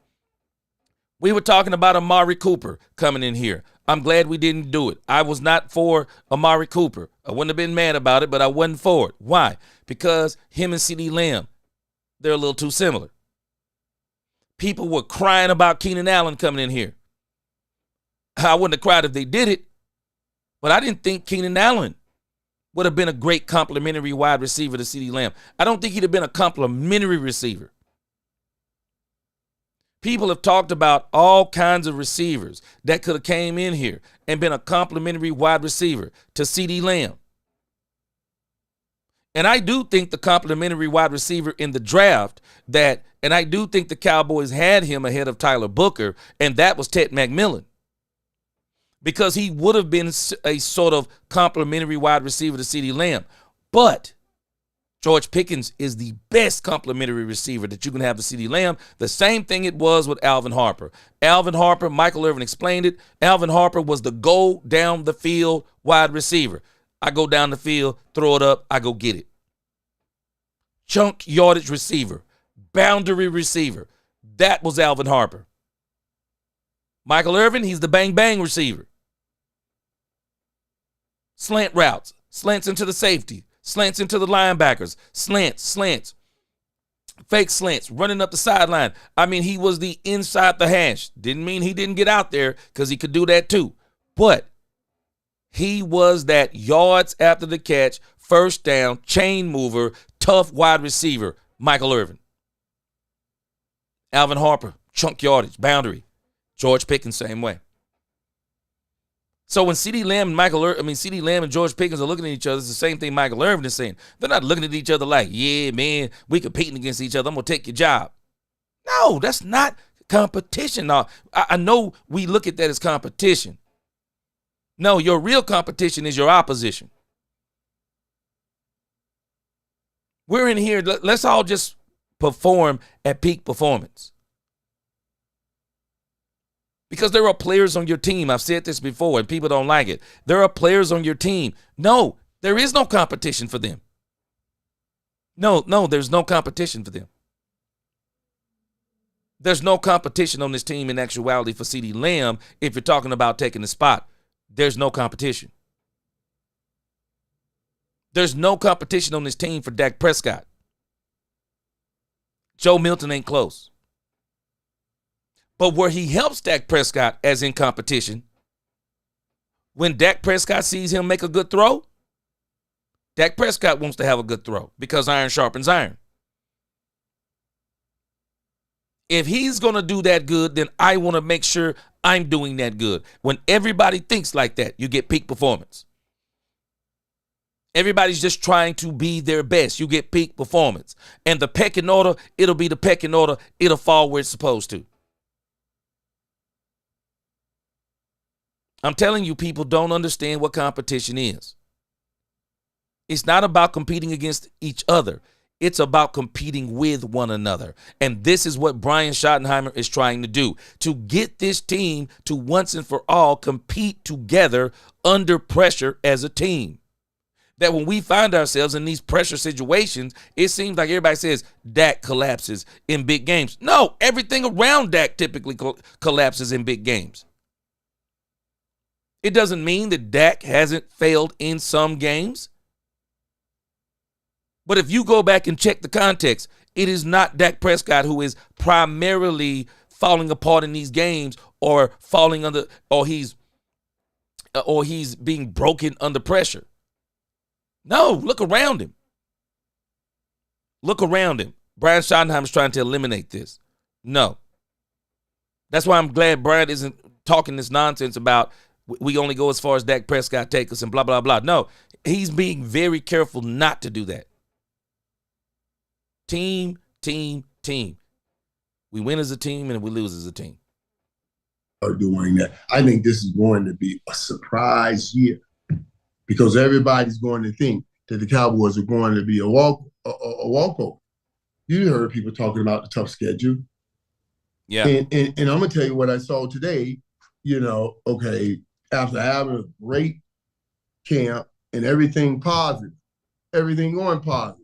We were talking about Amari Cooper coming in here. I'm glad we didn't do it. I was not for Amari Cooper. I wouldn't have been mad about it, but I wasn't for it. Why? Because him and CeeDee Lamb, they're a little too similar. People were crying about Keenan Allen coming in here. I wouldn't have cried if they did it, but I didn't think Keenan Allen would have been a great complimentary wide receiver to CeeDee Lamb. I don't think he'd have been a complimentary receiver. People have talked about all kinds of receivers that could have came in here and been a complimentary wide receiver to CeeDee Lamb. And I do think the complimentary wide receiver in the draft and I do think the Cowboys had him ahead of Tyler Booker, and that was Ted McMillan. Because he would have been a sort of complimentary wide receiver to CeeDee Lamb. But George Pickens is the best complimentary receiver that you can have to CeeDee Lamb. The same thing it was with Alvin Harper. Alvin Harper, Michael Irvin explained it. Alvin Harper was the go down the field wide receiver. I go down the field, throw it up, I go get it. Chunk yardage receiver, boundary receiver. That was Alvin Harper. Michael Irvin, he's the bang-bang receiver. Slant routes, slants into the safety, slants into the linebackers, slants, fake slants, running up the sideline. I mean, he was the inside the hash. Didn't mean he didn't get out there because he could do that too. But he was that yards after the catch, first down, chain mover, tough wide receiver, Michael Irvin. Alvin Harper, chunk yardage, boundary. George Pickens, same way. So when CeeDee Lamb and George Pickens are looking at each other, it's the same thing Michael Irvin is saying. They're not looking at each other like, yeah, man, we competing against each other. I'm going to take your job. No, that's not competition. No, I know we look at that as competition. No, your real competition is your opposition. We're in here. Let's all just perform at peak performance. Because there are players on your team. I've said this before and people don't like it. There are players on your team. No, there is no competition for them. No, there's no competition for them. There's no competition on this team in actuality for CeeDee Lamb if you're talking about taking the spot. There's no competition. There's no competition on this team for Dak Prescott. Joe Milton ain't close. But where he helps Dak Prescott as in competition, when Dak Prescott sees him make a good throw, Dak Prescott wants to have a good throw because iron sharpens iron. If he's going to do that good, then I want to make sure I'm doing that good. When everybody thinks like that, you get peak performance. Everybody's just trying to be their best. You get peak performance. And the pecking order, it'll be the pecking order. It'll fall where it's supposed to. I'm telling you, people don't understand what competition is. It's not about competing against each other. It's about competing with one another. And this is what Brian Schottenheimer is trying to do, to get this team to once and for all compete together under pressure as a team. That when we find ourselves in these pressure situations, it seems like everybody says Dak collapses in big games. No, everything around Dak typically collapses in big games. It doesn't mean that Dak hasn't failed in some games. But if you go back and check the context, it is not Dak Prescott who is primarily falling apart in these games or falling under, or he's being broken under pressure. No, look around him. Look around him. Brian Schottenheimer is trying to eliminate this. No. That's why I'm glad Brian isn't talking this nonsense about we only go as far as Dak Prescott take us and blah, blah, blah. No, he's being very careful not to do that. Team. We win as a team and we lose as a team. Are doing that. I think this is going to be a surprise year because everybody's going to think that the Cowboys are going to be a walkover. You heard people talking about the tough schedule. Yeah. And I'm going to tell you what I saw today, okay, after having a great camp and everything positive, everything going positive,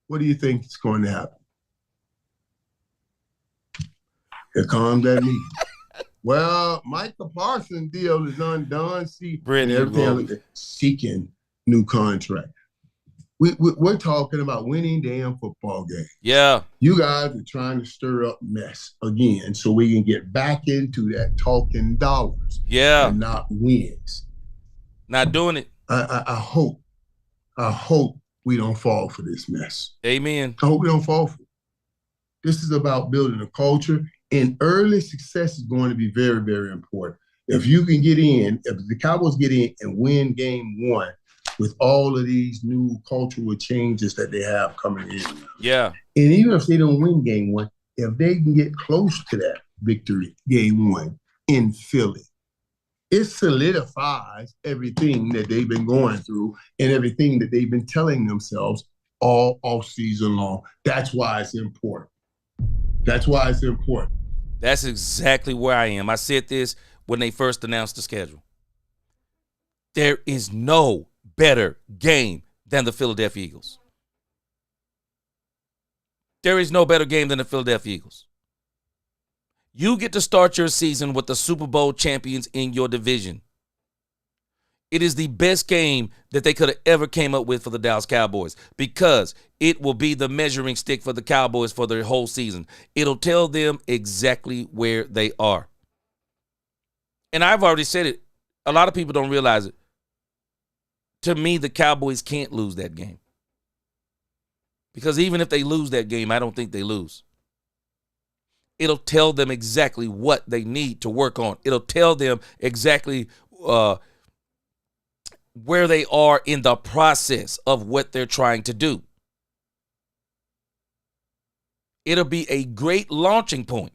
what do you think is going to happen? Here comes that meeting. Well, Michael Parsons' deal is undone. Seeking new contract. We're talking about winning damn football games. Yeah. You guys are trying to stir up mess again so we can get back into that talking dollars. Yeah. And not wins. Not doing it. I hope we don't fall for this mess. Amen. I hope we don't fall for it. This is about building a culture, and early success is going to be very, very important. If you can get in, if the Cowboys get in and win game one with all of these new cultural changes that they have coming in. Yeah. And even if they don't win game one, if they can get close to that victory, game one, in Philly, it solidifies everything that they've been going through and everything that they've been telling themselves all off season long. That's why it's important. That's why it's important. That's exactly where I am. I said this when they first announced the schedule. There is no better game than the Philadelphia Eagles. There is no better game than the Philadelphia Eagles. You get to start your season with the Super Bowl champions in your division. It is the best game that they could have ever came up with for the Dallas Cowboys because it will be the measuring stick for the Cowboys for their whole season. It'll tell them exactly where they are. And I've already said it. A lot of people don't realize it. To me, the Cowboys can't lose that game. Because even if they lose that game, I don't think they lose. It'll tell them exactly what they need to work on. It'll tell them exactly where they are in the process of what they're trying to do. It'll be a great launching point.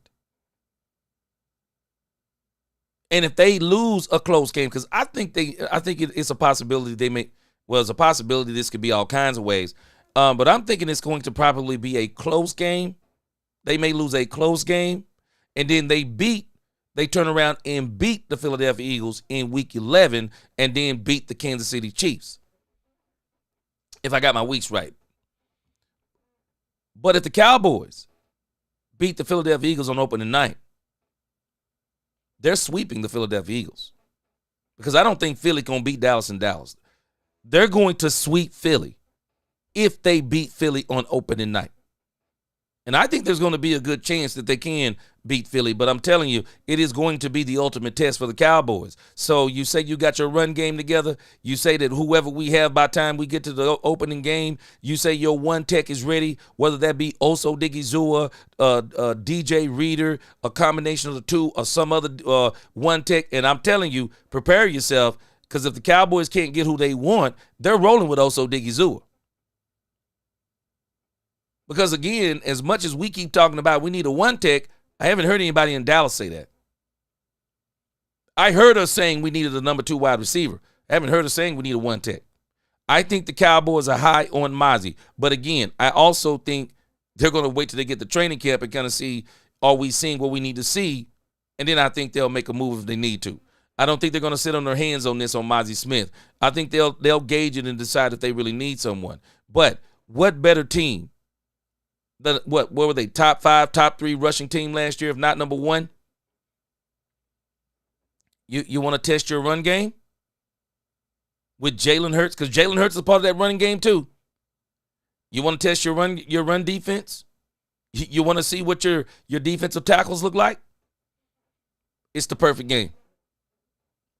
And if they lose a close game, because I think it's a possibility they may. Well, it's a possibility this could be all kinds of ways. But I'm thinking it's going to probably be a close game. They may lose a close game, and then they beat they turn around and beat the Philadelphia Eagles in week 11 and then beat the Kansas City Chiefs. If I got my weeks right. But if the Cowboys beat the Philadelphia Eagles on opening night, they're sweeping the Philadelphia Eagles. Because I don't think Philly going to beat Dallas in Dallas. They're going to sweep Philly if they beat Philly on opening night. And I think there's going to be a good chance that they can beat Philly. But I'm telling you, it is going to be the ultimate test for the Cowboys. So you say you got your run game together. You say that whoever we have by the time we get to the opening game, you say your one tech is ready, whether that be Oso Digizua, DJ Reader, a combination of the two, or some other one tech. And I'm telling you, prepare yourself, because if the Cowboys can't get who they want, they're rolling with Oso Digizua. Because, again, as much as we keep talking about we need a one tech, I haven't heard anybody in Dallas say that. I heard us saying we needed a number 2 wide receiver. I haven't heard us saying we need a one tech. I think the Cowboys are high on Mozzie. But, again, I also think they're going to wait till they get the training camp and kind of see, are we seeing what we need to see? And then I think they'll make a move if they need to. I don't think they're going to sit on their hands on this on Mozzie Smith. I think they'll gauge it and decide if they really need someone. But what better team? What were they, top 5, top 3 rushing team last year, if not number 1? You want to test your run game with Jalen Hurts? Because Jalen Hurts is a part of that running game too. You want to test your run defense? You want to see what your defensive tackles look like? It's the perfect game.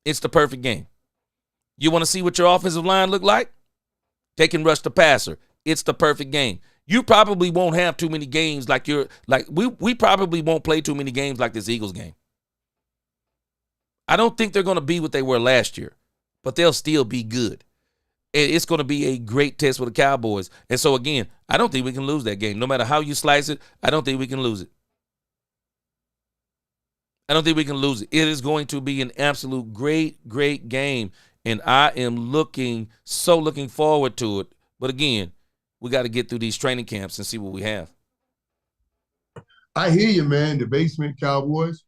It's the perfect game. You want to see what your offensive line look like? They can rush the passer. It's the perfect game. You probably won't have too many games we probably won't play too many games like this Eagles game. I don't think they're going to be what they were last year, but they'll still be good. And it's going to be a great test for the Cowboys. And so, again, I don't think we can lose that game. No matter how you slice it, I don't think we can lose it. I don't think we can lose it. It is going to be an absolute great, great game, and I am looking forward to it. But, again, we got to get through these training camps and see what we have. I hear you, man. The basement Cowboys.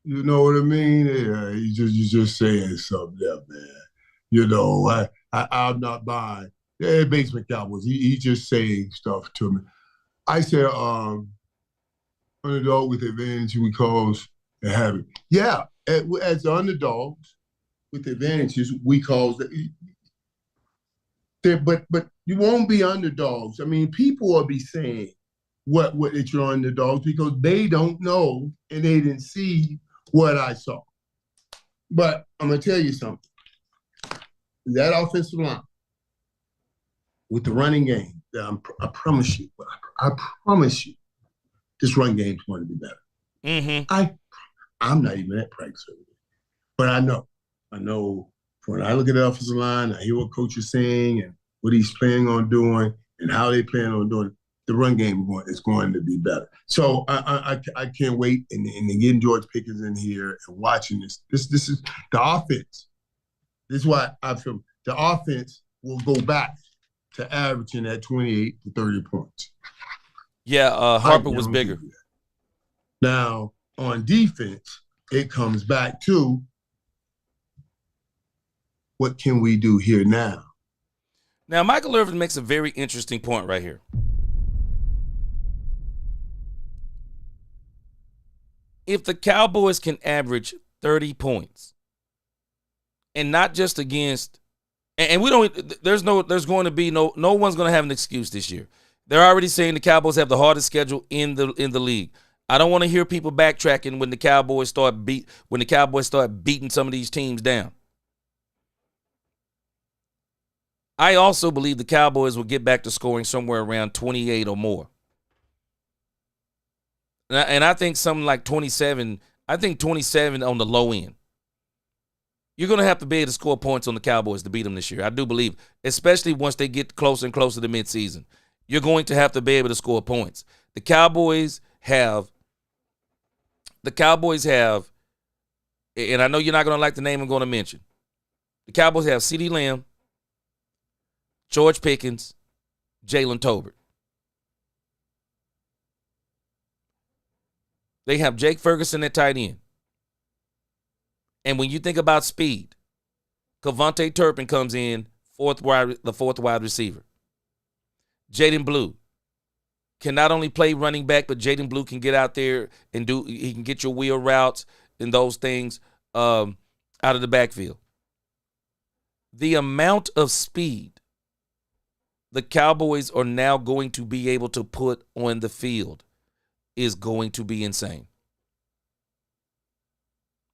You know what I mean? Yeah, you just saying something there, man. You know, I'm not buying. Yeah, basement Cowboys. He just saying stuff to me. I said, underdog with advantage because they have it. Yeah, as underdogs with advantages, we cause but you won't be underdogs. I mean, people will be saying what that you're underdogs because they don't know and they didn't see what I saw. But I'm gonna tell you something. That offensive line with the running game, I promise you, this run game is going to be better. Mm-hmm. I'm not even at practice every day, but I know when I look at the offensive line, I hear what coach is saying and what he's planning on doing and how they plan on doing it. The run game is going to be better. So I can't wait and getting George Pickens in here and watching this. This is the offense. This is why I feel the offense will go back to averaging at 28 to 30 points. Yeah, Harper was bigger. Now, on defense, it comes back to what can we do here now? Now, Michael Irvin makes a very interesting point right here. If the Cowboys can average 30 points, and not just against, and we don't, there's going to be no one's going to have an excuse this year. They're already saying the Cowboys have the hardest schedule in the league. I don't want to hear people backtracking when the Cowboys start beating some of these teams down. I also believe the Cowboys will get back to scoring somewhere around 28 or more. And I think something like 27, I think 27 on the low end. You're going to have to be able to score points on the Cowboys to beat them this year. I do believe, especially once they get closer and closer to midseason. You're going to have to be able to score points. The Cowboys have, and I know you're not going to like the name I'm going to mention. The Cowboys have CeeDee Lamb, George Pickens, Jalen Tolbert. They have Jake Ferguson at tight end. And when you think about speed, Cavonte Turpin comes in the fourth wide receiver. Jaden Blue can not only play running back, but Jaden Blue can get out there and he can get your wheel routes and those things out of the backfield. The amount of speed the Cowboys are now going to be able to put on the field is going to be insane.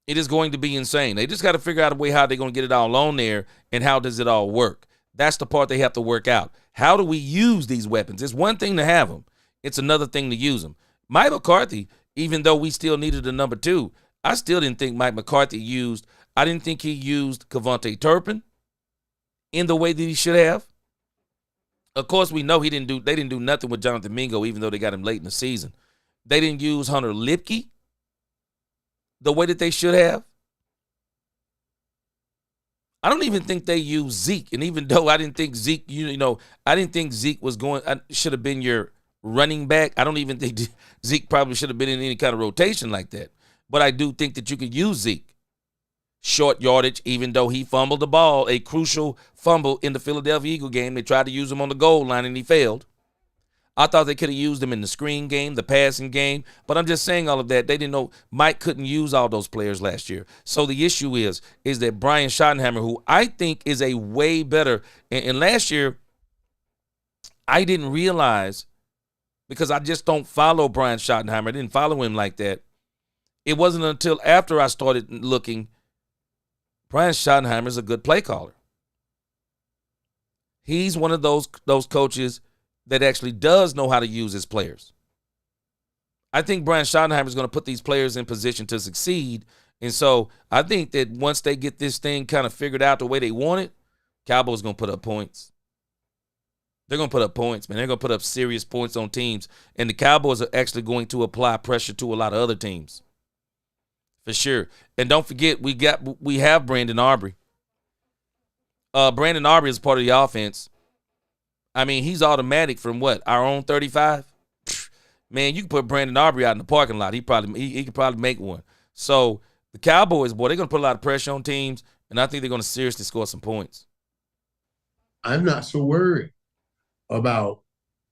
It is going to be insane. They just got to figure out a way how they're going to get it all on there and how does it all work. That's the part they have to work out. How do we use these weapons? It's one thing to have them. It's another thing to use them. Mike McCarthy, even though we still needed a number 2, I still didn't think Mike McCarthy I didn't think he used Cavonte Turpin in the way that he should have. Of course, we know they didn't do nothing with Jonathan Mingo, even though they got him late in the season. They didn't use Hunter Lipke the way that they should have. I don't even think they used Zeke. And even though I didn't think Zeke, I didn't think Zeke should have been your running back. I don't even think Zeke probably should have been in any kind of rotation like that. But I do think that you could use Zeke. Short yardage, even though he fumbled the ball, a crucial fumble in the Philadelphia Eagle game. They tried to use him on the goal line and he failed. I thought they could have used him in the screen game, the passing game, but I'm just saying all of that. They didn't know Mike couldn't use all those players last year. So the issue is that Brian Schottenheimer, who I think is a way better, and last year I didn't realize, because I just don't follow Brian Schottenheimer. I didn't follow him like that. It wasn't until after I started looking, Brian Schottenheimer is a good play caller. He's one of those coaches that actually does know how to use his players. I think Brian Schottenheimer is going to put these players in position to succeed. And so I think that once they get this thing kind of figured out the way they want it, Cowboys going to put up points. They're going to put up points, man. They're going to put up serious points on teams. And the Cowboys are actually going to apply pressure to a lot of other teams. For sure. And don't forget, we have Brandon Aubrey. Brandon Aubrey is part of the offense. I mean, he's automatic from what? Our own 35? Man, you can put Brandon Aubrey out in the parking lot. He could probably make one. So the Cowboys, boy, they're going to put a lot of pressure on teams, and I think they're going to seriously score some points. I'm not so worried about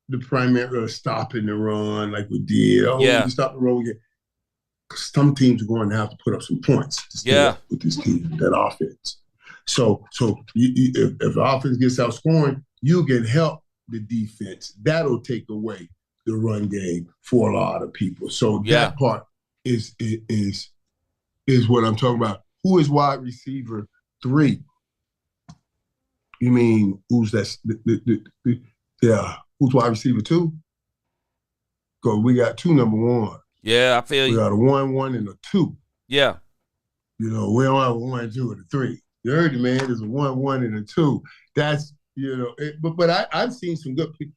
the primary stopping the run like we did. We stop the run again. Some teams are going to have to put up some points to stay up with this team, that offense. So if the offense gets out scoring, you can help the defense. That'll take away the run game for a lot of people. So that part is what I'm talking about. Who is wide receiver 3? You mean who's that? Who's wide receiver 2? Because we got 2 number 1. Yeah, I feel you. We got a 1, and a 2. Yeah. We don't have a 1, 2, and a 3. You heard it, man. There's a 1, and a 2. That's, but I've seen some good people.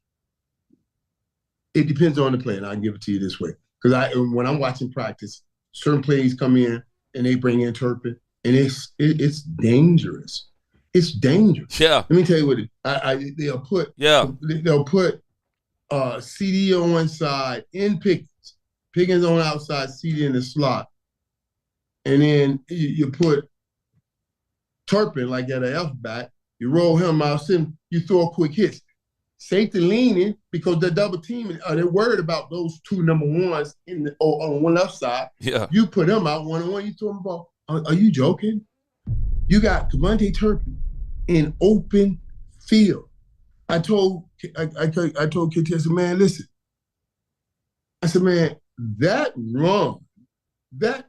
It depends on the play, and I'll give it to you this way. Because when I'm watching practice, certain plays come in, and they bring in Turpin, and it's dangerous. It's dangerous. Yeah. Let me tell you what they'll put. Yeah. They'll put CD on one side, in Pickens on outside, CD in the slot. And then you put Turpin like at an F-back. You roll him out, you throw a quick hit. Safety leaning because they're double teaming. They're worried about those 2 number 1s on one left side. Yeah. You put them out 1-on-1, you throw them the ball. Are you joking? You got Cavonte Turpin in open field. I told KT, I said, man, listen. I said, man, that run, that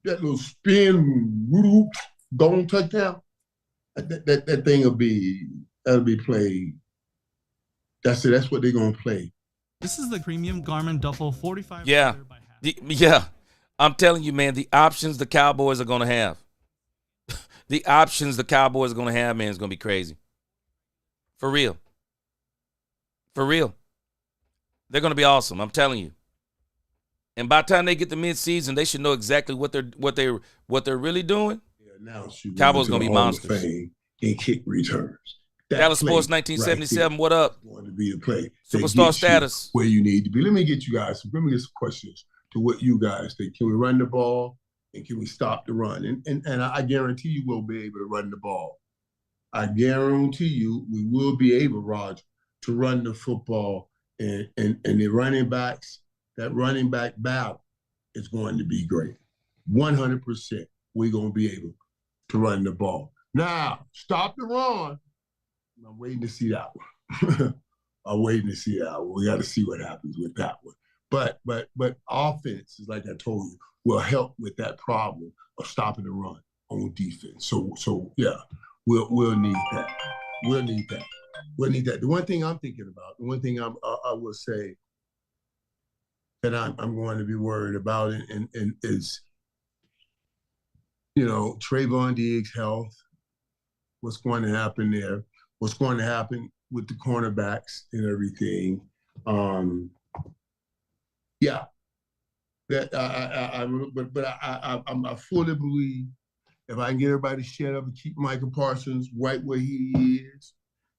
little spin, going touchdown, that thing that'll be played. That's it. That's what they're gonna play. This is the premium Garmin Duffel 45. Yeah. I'm telling you, man, the options the Cowboys are gonna have. The options the Cowboys are gonna have, man, is gonna be crazy. For real. They're gonna be awesome. I'm telling you. And by the time they get to midseason, they should know exactly what they're really doing. Yeah, now Cowboys gonna be monsters. In kick returns. Dallas Sports 1977. Right, what up? Going to be the play. Superstar status. Where you need to be. Let me get some questions to what you guys think. Can we run the ball And can we stop the run? And I guarantee you we'll be able to run the ball. I guarantee you we will be able, Roger, to run the football. And the running backs, that running back battle is going to be great. 100% we're going to be able to run the ball. Now, stop the run. I'm waiting to see that one. I'm waiting to see that one. We got to see what happens with that one. But offense, is like I told you, will help with that problem of stopping the run on defense. So yeah, we'll need that. We'll need that. We'll need that. The one thing I'm thinking about, the one thing I will say that I'm going to be worried about and is, Trayvon Diggs' health. What's going to happen there? What's going to happen with the cornerbacks and everything? Yeah, that I fully believe if I can get everybody to shut up and keep Michael Parsons right where he is,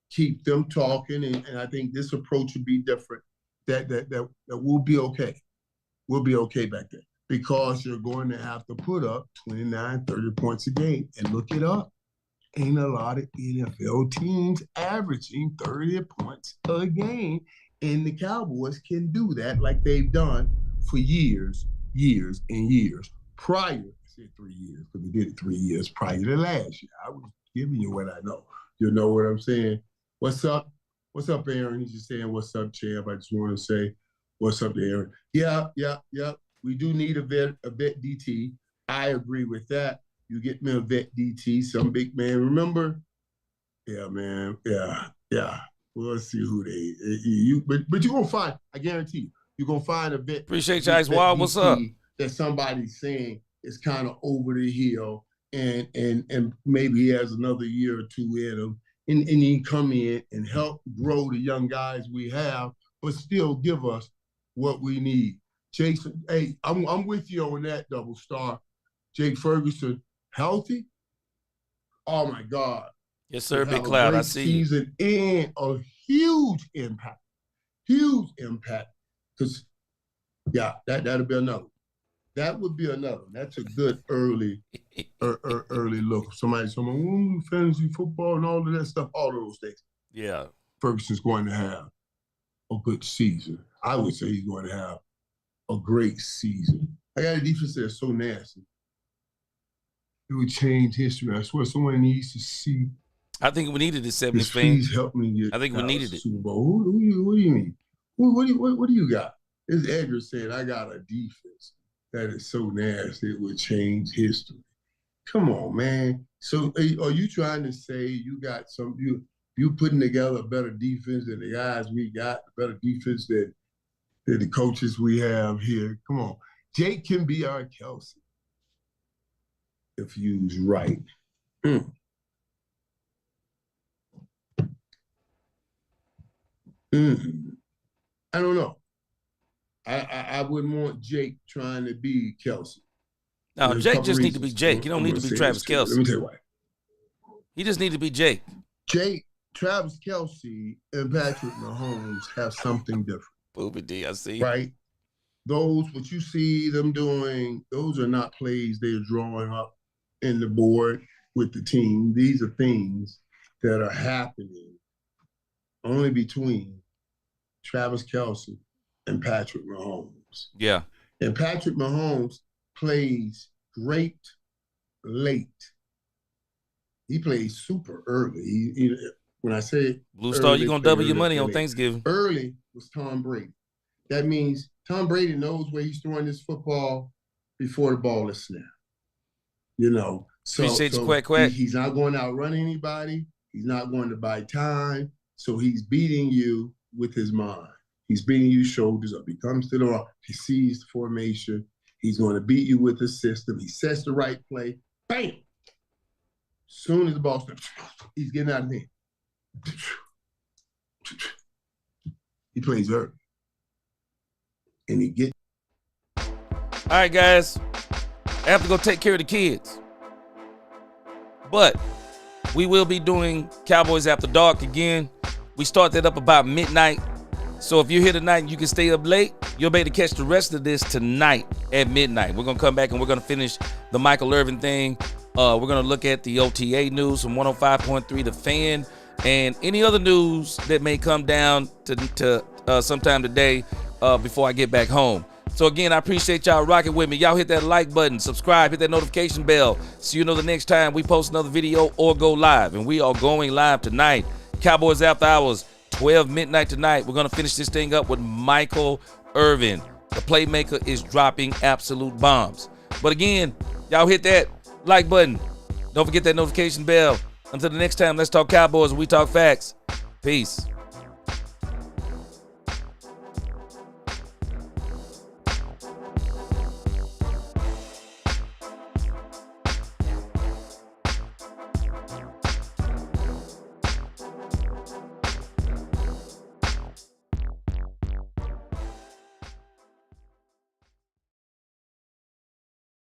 keep them talking, and I think this approach would be different. That we'll be okay. We'll be okay back there because you're going to have to put up 29, 30 points a game, and look it up. Ain't a lot of NFL teams averaging 30 points a game, and the Cowboys can do that like they've done for years and years. Prior, I said 3 years, because we did it 3 years prior to last year. I was giving you what I know. You know what I'm saying? What's up? What's up, Aaron? He's just saying, what's up, champ? I just want to say, what's up to Aaron? Yeah. We do need a vet DT. I agree with that. You get me a vet DT, some big man. Remember? Yeah, man. Yeah. We'll see who but you're gonna find, I guarantee you're gonna find a vet. Appreciate you, Ice Wild. What's up? That somebody's saying is kind of over the hill and maybe he has another year or two in him. And he can come in and help grow the young guys we have, but still give us what we need. Jason, hey, I'm with you on that, double star. Jake Ferguson, healthy? Oh my God. Yes, sir, Big Cloud. I see you. Season and a huge impact. Huge impact. Because, yeah, that'll be another. That would be another. That's a good early look. Somebody's saying, fantasy football and all of that stuff, all of those things. Yeah. Ferguson's going to have a good season. I would say he's going to have a great season. I got a defense that's so nasty. It would change history. I swear someone needs to see. I think we needed it, 70 fans. Please help me get I think we needed it. Super Bowl. What do you mean? What do you got? It's Edgar saying, I got a defense that is so nasty it would change history. Come on, man. So are you trying to say you got you putting together a better defense than the guys we got, a better defense than the coaches we have here? Come on. Jake can be our Kelsey if used right. I don't know. I wouldn't want Jake trying to be Kelsey. No, Jake just need to be Jake. You don't need to be Travis Kelce. Let me tell you why. He just need to be Jake. Travis Kelce and Patrick Mahomes have something different. Booby D, I see. Right? Those, what you see them doing, those are not plays they're drawing up in the board with the team. These are things that are happening only between Travis Kelce and Patrick Mahomes. Yeah. And Patrick Mahomes plays great late. He plays super early. When I say Blue Star, you're going to double your money on Thanksgiving. Early was Tom Brady. That means Tom Brady knows where he's throwing this football before the ball is snapped. So, Appreciate you, Quack. He's not going to outrun anybody. He's not going to buy time. So he's beating you with his mind. He's beating you shoulders up. He comes to the rock. He sees the formation. He's going to beat you with the system. He sets the right play. Bam! Soon as the ball snaps, he's getting out of there. He plays early. And he gets. All right, guys. I have to go take care of the kids. But we will be doing Cowboys After Dark again. We start that up about midnight. So if you're here tonight and you can stay up late, you'll be able to catch the rest of this tonight at midnight. We're going to come back and we're going to finish the Michael Irvin thing. We're going to look at the OTA news from 105.3 The Fan and any other news that may come down to sometime today before I get back home. So again, I appreciate y'all rocking with me. Y'all hit that like button, subscribe, hit that notification bell so you know the next time we post another video or go live. And we are going live tonight. Cowboys After Hours, 12 midnight tonight. We're going to finish this thing up with Michael Irvin. The playmaker is dropping absolute bombs. But again, y'all hit that like button. Don't forget that notification bell. Until the next time, let's talk Cowboys and we talk facts. Peace.